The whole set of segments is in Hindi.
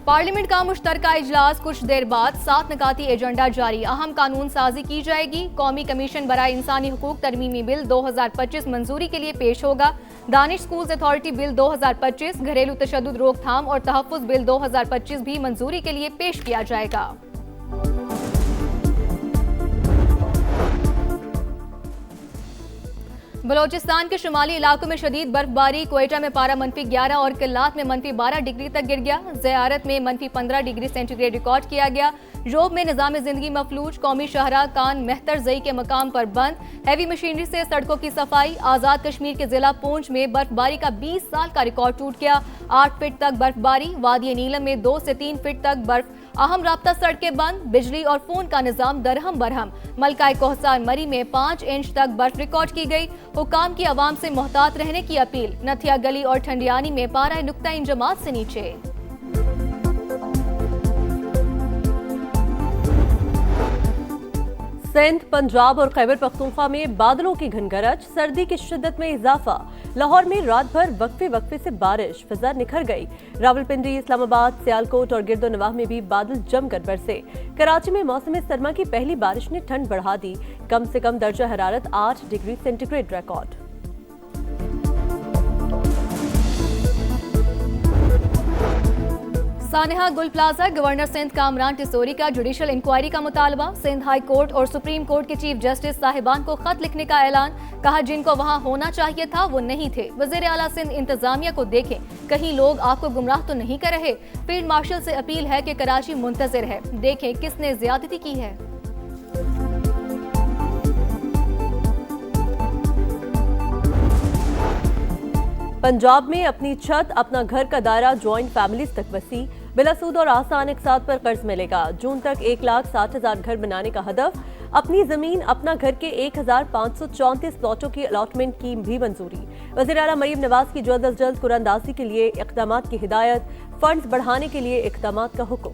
पार्लियामेंट का मुश्तरका इजलास कुछ देर बाद 7 निकाती एजेंडा जारी। अहम कानून साजी की जाएगी। कौमी कमीशन बराए इंसानी हुकूक तरमीमी बिल 2025 मंजूरी के लिए पेश होगा। दानिश स्कूल्स अथॉरिटी बिल 2025, घरेलू तशद्दुद रोकथाम और तहफ़्फ़ुज़ बिल 2025 भी मंजूरी के लिए पेश किया जाएगा। बलोचिस्तान के शुमाली इलाकों में शदीद बर्फबारी। क्वेटा में पारा -11 और किल्लात में -12 डिग्री तक गिर गया। ज़ियारत में -15 डिग्री सेंटीग्रेड रिकॉर्ड किया गया। जोब में निज़ाम ज़िंदगी मफलूज। कौमी शाहरा कान मेहतर जई के मकाम पर बंद। हैवी मशीनरी से सड़कों की सफाई। आज़ाद कश्मीर के जिला पूंछ में बर्फबारी का 20 साल का रिकॉर्ड टूट गया। 8 फीट तक बर्फबारी। वादी नीलम में 2 से 3 फीट तक बर्फ। अहम राब्ता सड़कें बंद। बिजली और फोन का निजाम दरहम बरहम। मलका कोहसार मरी में 5 इंच तक बर्फ रिकॉर्ड की गई। हुकाम की आवाम से मोहतात रहने की अपील। नथिया गली और ठंडियानी में पारा नुक्ता इंजमात से नीचे। सिंध, पंजाब और खैबर पख्तूनख्वा में बादलों की घनगरज, सर्दी की शिद्दत में इजाफा। लाहौर में रात भर वक्फे से बारिश, फिजा निखर गई। रावलपिंडी, इस्लामाबाद, सियालकोट और गिरदोनवाह में भी बादल जमकर बरसे। कराची में मौसम सरमा की पहली बारिश ने ठंड बढ़ा दी। कम से कम दर्जा हरारत 8 डिग्री सेंटीग्रेड रिकॉर्ड। सानेहा गुल प्लाजा, गवर्नर सिंध कामरान टिसोरी का जुडिशल इंक्वायरी का मुतालबा। सिंध हाई कोर्ट और सुप्रीम कोर्ट के चीफ जस्टिस साहिबान को खत लिखने का ऐलान। कहा जिनको वहां होना चाहिए था वो नहीं थे। वजीर आला सिंध इंतजामिया को देखें, कहीं लोग आपको गुमराह तो नहीं कर रहे। फील्ड मार्शल से अपील है कि कराची मुंतजिर है, देखें किसने ज्यादती की है। पंजाब में अपनी छत, अपना घर का दायरा ज्वाइंट फैमिलीज तक वसी। बिलासूद और आसान इकसात पर कर्ज मिलेगा। जून तक 1,60,000 घर बनाने का हदफ। अपनी जमीन अपना घर के 1,534 प्लॉटों की अलॉटमेंट की भी मंजूरी। वज़ीर आला मरीम नवाज की जल्द अज जल्द कुरानंदाजी के लिए इक़दामात की हिदायत। फंड्स बढ़ाने के लिए इक़दामात का हुक्म।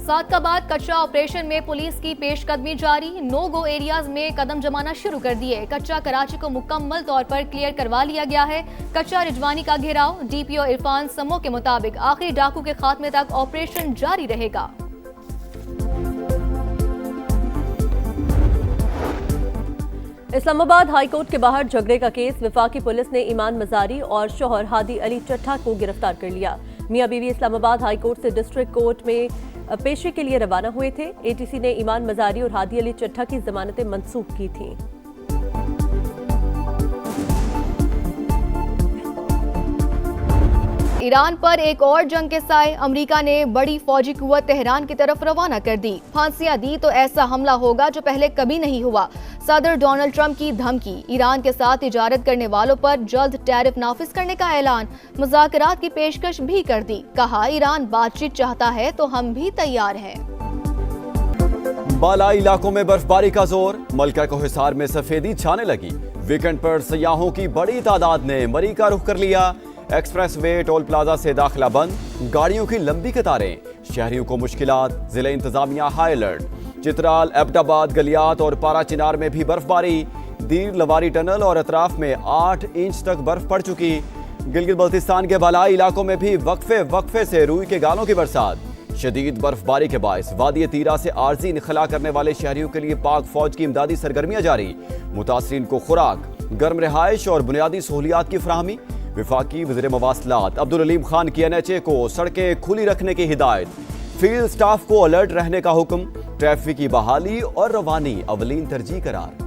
सादकाबाद कच्चा ऑपरेशन में पुलिस की पेशकदमी जारी। नो गो एरियाज में कदम जमाना शुरू कर दिए। कच्चा कराची को मुकम्मल तौर पर क्लियर करवा लिया गया है। कच्चा रिजवानी का घेराव। डीपीओ इरफान समो के मुताबिक आखिरी डाकू के खात्मे तक ऑपरेशन जारी रहेगा। इस्लामाबाद हाई कोर्ट के बाहर झगड़े का केस। वफाकी पुलिस ने ईमान मजारी और शोहर हादी अली चट्ठा को गिरफ्तार कर लिया। मियां बीवी इस्लामाबाद हाई कोर्ट से डिस्ट्रिक्ट कोर्ट में पेशी के लिए रवाना हुए थे। एटीसी ने ईमान मजारी और हादी अली चट्ठा की जमानतें मंसूख की थीं। ईरान पर एक और जंग के साए अमेरिका ने बड़ी फौजी कुव्वत तेहरान की तरफ रवाना कर दी। फांसियां दी तो ऐसा हमला होगा जो पहले कभी नहीं हुआ। सदर डोनाल्ड ट्रंप की धमकी। ईरान के साथ तिजारत करने वालों पर जल्द टैरिफ नाफिज करने का ऐलान। मुज़ाकरात की पेशकश भी कर दी। कहा ईरान बातचीत चाहता है तो हम भी तैयार हैं। बालाई इलाकों में बर्फबारी का जोर। मलका को हिसार में सफेदी छाने लगी। वीकेंड पर सयाहों की बड़ी तादाद ने मरी का रुख कर लिया। एक्सप्रेस वे टोल प्लाजा से दाखिला बंद। गाड़ियों की लंबी कतारें। शहरियों को मुश्किलात। जिला इंतजामिया हाई अलर्ट। चित्राल, एबटाबाद, गलियात और पारा चिनार में भी बर्फबारी। दीर लवारी टनल और अतराफ में 8 इंच तक बर्फ पड़ चुकी। गिलगित बल्तिस्तान के बालाई इलाकों में भी वक्फे से रूई के गालों की बरसात। शदीद बर्फबारी के बायस वादी तीरा से आर्जी इनखला करने वाले शहरियों के लिए पाक फौज की इमदादी सरगर्मियां जारी। मुतासरीन को खुराक, गर्म रिहाइश और बुनियादी सहूलियात की फराहमी। विफाकी वज़ीर मवासलात अब्दुल अलीम खान की NHA को सड़कें खुली रखने की हिदायत। फील्ड स्टाफ को अलर्ट रहने का हुक्म। ट्रैफिक की बहाली और रवानी अवलीन तरजीह करार।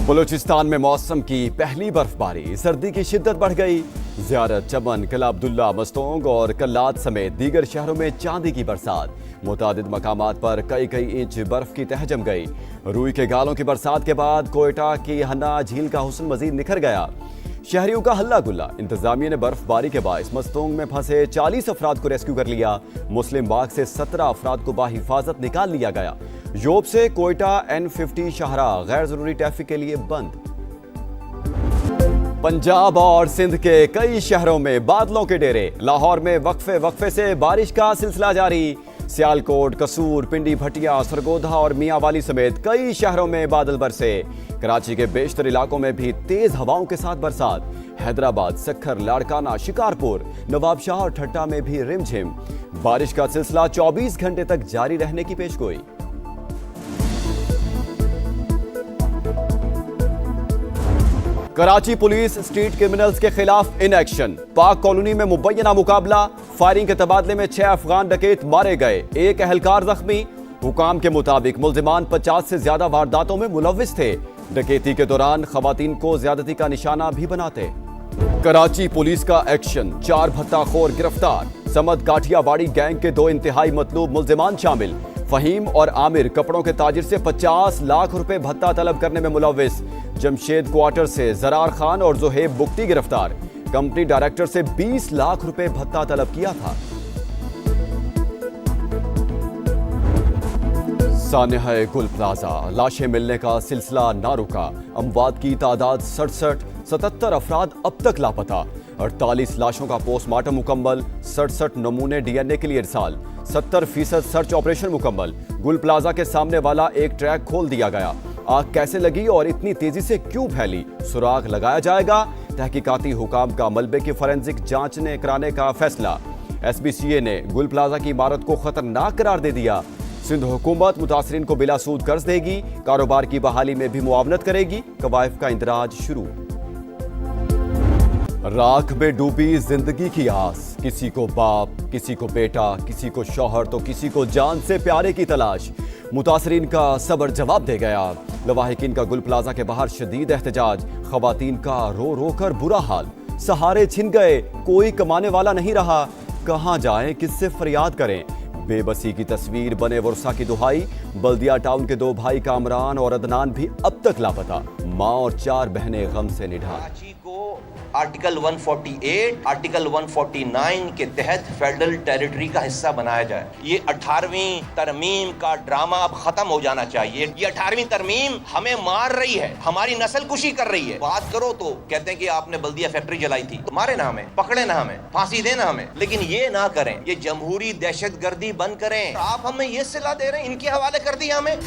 बलूचिस्तान में मौसम की पहली बर्फबारी। सर्दी की शिद्दत बढ़ गई। ज़ियारत, चमन, किला अब्दुल्ला, मस्तोंग और कल्लात समेत दीगर शहरों में चांदी की बरसात। मुतादिद मकामात पर कई इंच बर्फ की तह जम गई। रूई के गालों की बरसात के बाद कोयटा की हन्ना झील का हुस्न मजीद निखर गया। शहरियों का हल्ला गुल्ला। इंतजामिया ने बर्फबारी के बायस मस्तोंग में फंसे 40 अफराद को रेस्क्यू कर लिया। मुस्लिम बाग से 17 अफराद को बाहिफाजत निकाल लिया गया। योब से कोयटा N50 शाहरा गैर जरूरी ट्रैफिक के लिए बंद। पंजाब और सिंध के कई शहरों में बादलों के डेरे। लाहौर में वक्फे वक्फे से बारिश का सिलसिला जारी। सियालकोट, कसूर, पिंडी, भटिया, सरगोधा और मियांवाली समेत कई शहरों में बादल बरसे। कराची के बेशतर इलाकों में भी तेज हवाओं के साथ बरसात। हैदराबाद, सक्खर, लाड़काना, शिकारपुर, नवाबशाह और ठट्टा में भी रिमझिम। बारिश का सिलसिला 24 घंटे तक जारी रहने की पेशगोई। कराची पुलिस स्ट्रीट क्रिमिनल्स के खिलाफ इन एक्शन। पाक कॉलोनी में मुबैना मुकाबला। फायरिंग के तबादले में 6 अफगान डकैत मारे गए, 1 अहलकार जख्मी। हुकाम के मुताबिक मुल्जिमान 50 से ज्यादा वारदातों में मुलव्विस थे। डकैती के दौरान खवातीन को ज्यादती का निशाना भी बनाते। कराची पुलिस का एक्शन, 4 भत्ताखोर गिरफ्तार। समद काठियावाड़ी गैंग के 2 इंतहाई मतलूब मुल्जिमान शामिल। फहीम और आमिर कपड़ों के ताजिर से 50 लाख रुपए भत्ता तलब करने में मुलव्विस। जमशेद क्वार्टर से जरार खान और जोहेब बुख्ती गिरफ्तार। कंपनी डायरेक्टर से 20 लाख रुपए भत्ता तलब किया था। सान्या गुल प्लाजा, लाशें मिलने का सिलसिला ना रुका। अमवात की तादाद 67, 77 अफराद अब तक लापता। 48 लाशों का पोस्टमार्टम मुकम्मल, 67 नमूने डीएनए के लिए इरसाल। 70% सर्च ऑपरेशन मुकम्मल। गुल प्लाजा के सामने वाला एक ट्रैक खोल दिया गया। आग कैसे लगी और इतनी तेजी से क्यों फैली, सुराग लगाया जाएगा। तहकीकाती हुकाम का मलबे की फोरेंसिक जांच ने कराने का फैसला। SBCA ने गुल प्लाजा की इमारत को खतरनाक करार दे दिया। सिंध हुकूमत मुतासरीन को बिला सूद कर्ज देगी। कारोबार की बहाली में भी मुआवनत करेगी। कवायफ का इंदराज शुरू। राख में डूबी जिंदगी की आस। किसी को बाप, किसी को बेटा, किसी को शौहर तो किसी को जान से प्यारे की तलाश। मुतासरीन का सब्र जवाब दे गया। लवाहिकीन का गुल प्लाजा के बाहर शदीद एहतजाज। खवातीन का रो रो कर बुरा हाल। सहारे छिन गए, कोई कमाने वाला नहीं रहा। कहां जाएं, किससे फरियाद करें। बेबसी की तस्वीर, बने वर्षा की दुहाई। बल्दिया टाउन के 2 भाई कामरान और अदनान भी अब तक लापता। मां और 4 बहनें गम से निढाल। कराची को आर्टिकल 148, आर्टिकल 149 के तहत फेडरल टेरिटरी का हिस्सा बनाया जाए। ये 18वीं तरमीम का ड्रामा अब खत्म हो जाना चाहिए। ये 18वीं तरमीम हमें मार रही है, हमारी नस्ल कुशी कर रही है। बात करो तो कहते हैं कि आपने बल्दिया फैक्ट्री जलाई थी, तो मारे ना हमें, पकड़े ना हमें, फांसी देना हमें, लेकिन ये ना करें। ये जमहूरी दहशतगर्दी बंद करें। आप हमें ये सिला दे रहे हैं, इनके हवाले कर दिया हमें।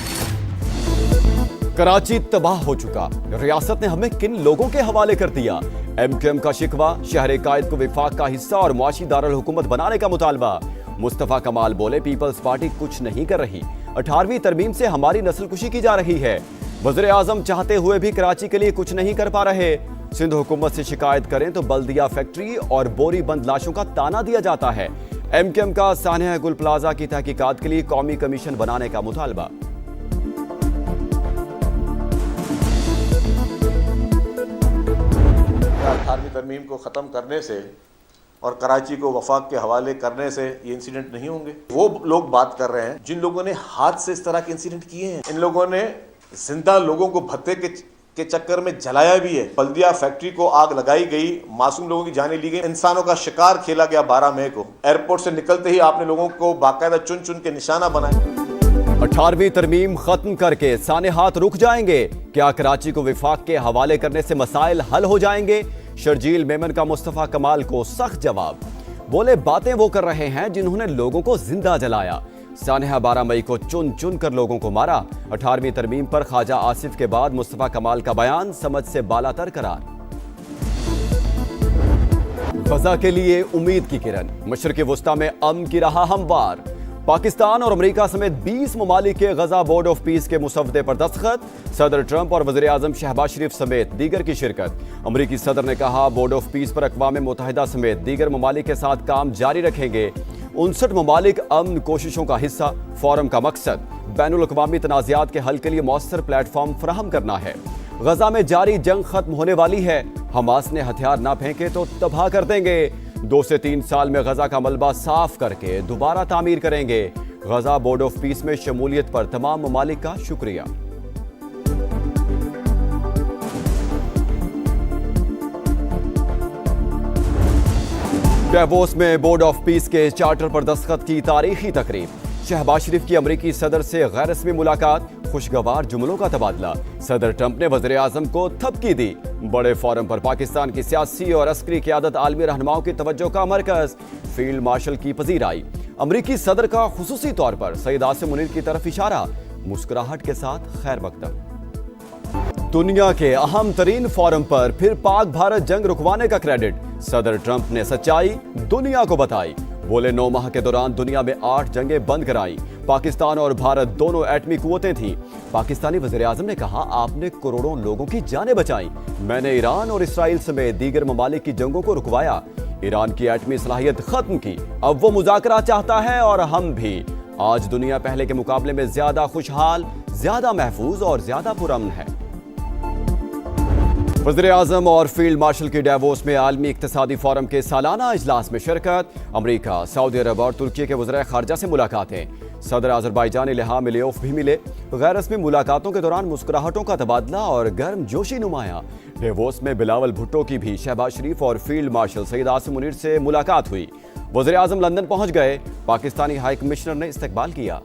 कराची तबाह हो चुका, रियासत ने हमें किन लोगों के हवाले कर दिया। MQM का शिकवा, शहर कायद को विफाक का हिस्सा और मुआशी दारुल हुकूमत बनाने का मुतालबा। मुस्तफा कमाल बोले, पीपल्स पार्टी कुछ नहीं कर रही। 18वीं तरमीम से हमारी नस्लकुशी की जा रही है। वज़ीर आज़म चाहते हुए भी कराची के लिए कुछ नहीं कर पा रहे। सिंध हुकूमत से शिकायत करें तो बल्दिया फैक्ट्री और बोरी बंद लाशों का ताना दिया जाता है। MQM का सान्या गुल प्लाजा की तहकीकात के लिए कौमी कमीशन बनाने का मुतालबा। 18वीं तरमीम को ख़त्म करने से और कराची को वफाक के हवाले करने से ये इंसिडेंट नहीं होंगे। वो लोग बात कर रहे हैं जिन लोगों ने हाथ से इस तरह के इंसिडेंट किए हैं। इन लोगों ने जिंदा लोगों को भत्ते के चक्कर में जलाया भी है। बल्दिया फैक्ट्री को आग लगाई गई, मासूम लोगों की जानें ली गई, इंसानों का शिकार खेला गया। 12 मई को एयरपोर्ट से निकलते ही आपने लोगों को बाकायदा चुन चुन के निशाना बनाया। 18वीं तरमीम खत्म करके साने हाथ रुक जाएंगे। क्या कराची को विफाक के हवाले करने से मसाइल हल हो जाएंगे। शर्जील मेमन का मुस्तफा कमाल को सख्त जवाब। बोले, बातें वो कर रहे हैं जिन्होंने लोगों को जिंदा जलाया। सान्या 12 मई को चुन चुन कर लोगों को मारा। 18वीं तरमीम पर ख्वाजा आसिफ के बाद मुस्तफा कमाल का बयान समझ से बालातर करार। गजा के लिए उम्मीद की किरण, मशरिक़ वुस्ता में अमन की राह हमवार। पाकिस्तान और अमेरिका समेत 20 ममालिक के गजा बोर्ड ऑफ पीस के मुसव्वदे पर दस्तखत। सदर ट्रंप और वज़ीर आज़म शहबाज शरीफ समेत दीगर की शिरकत। अमेरिकी सदर ने कहा, बोर्ड ऑफ पीस पर अक़वाम मुत्तहिदा समेत दीगर ममालिक के साथ काम जारी रखेंगे। 59 ममालिक अमन कोशिशों का हिस्सा। फोरम का मकसद बैनुल अक़वामी तनाज़ात के हल के लिए मौसर प्लेटफॉर्म फराहम करना है। गजा में जारी जंग खत्म होने वाली है। हमास ने हथियार ना फेंके तो तबाह कर देंगे। 2 से 3 साल में गजा का मलबा साफ करके दोबारा तामीर करेंगे। गजा बोर्ड ऑफ पीस में शमूलियत पर तमाम ममालिक का शुक्रिया। डेवोस में बोर्ड ऑफ पीस के चार्टर पर दस्तखत की तारीखी तकरीब। शहबाज शरीफ की अमेरिकी सदर से गैर रस्मी मुलाकात, खुशगवार जुमलों का तबादला। सदर ट्रंप ने वज़ीर आज़म को थपकी दी। बड़े फोरम पर पाकिस्तान की सियासी और अस्करी क़यादत आलमी रहनुमाओं की तवज्जो का मरकज, फील्ड मार्शल की पजीराई। अमरीकी सदर का खुसूसी तौर पर सईद आसिम मुनीर की तरफ इशारा, मुस्कुराहट के साथ खैर मकदम। दुनिया के अहम तरीन फोरम पर फिर पाक भारत जंग रुकवाने का क्रेडिट, सदर ट्रंप ने सच्चाई दुनिया को बताई। बोले 9 माह के दौरान दुनिया में 8 जंगें बंद कराई। पाकिस्तान और भारत दोनों एटमी कुव्वतें थीं। पाकिस्तानी वज़ीर-ए-आज़म ने कहा, आपने करोड़ों लोगों की जानें बचाई। मैंने ईरान और इसराइल समेत दीगर ममालिक की जंगों को रुकवाया। ईरान की एटमी सलाहियत खत्म की। अब वो मुज़ाकरा चाहता है और हम भी। आज दुनिया पहले के मुकाबले में ज्यादा खुशहाल, ज्यादा महफूज और ज्यादा पुरअमन है। वज़ीर-ए-आज़म और फील्ड मार्शल की डेवोस में आलमी इक्तिसादी फोरम के सालाना इजलास में शिरकत। अमरीका, सऊदी अरब और तुर्की के वज़ीर ख़ारजा से मुलाकातें। सदर अज़रबैजान इल्हाम अलियोव भी मिले। गैर रस्मी मुलाकातों के दौरान मुस्कुराहटों का तबादला और गर्म जोशी नुमाया। डेवोस में बिलावल भुट्टो की भी शहबाज शरीफ और फील्ड मार्शल सईद आसिम मुनीर से मुलाकात हुई। वज़ीर-ए-आज़म लंदन पहुंच गए। पाकिस्तानी हाई कमिश्नर ने इस्तकबाल किया।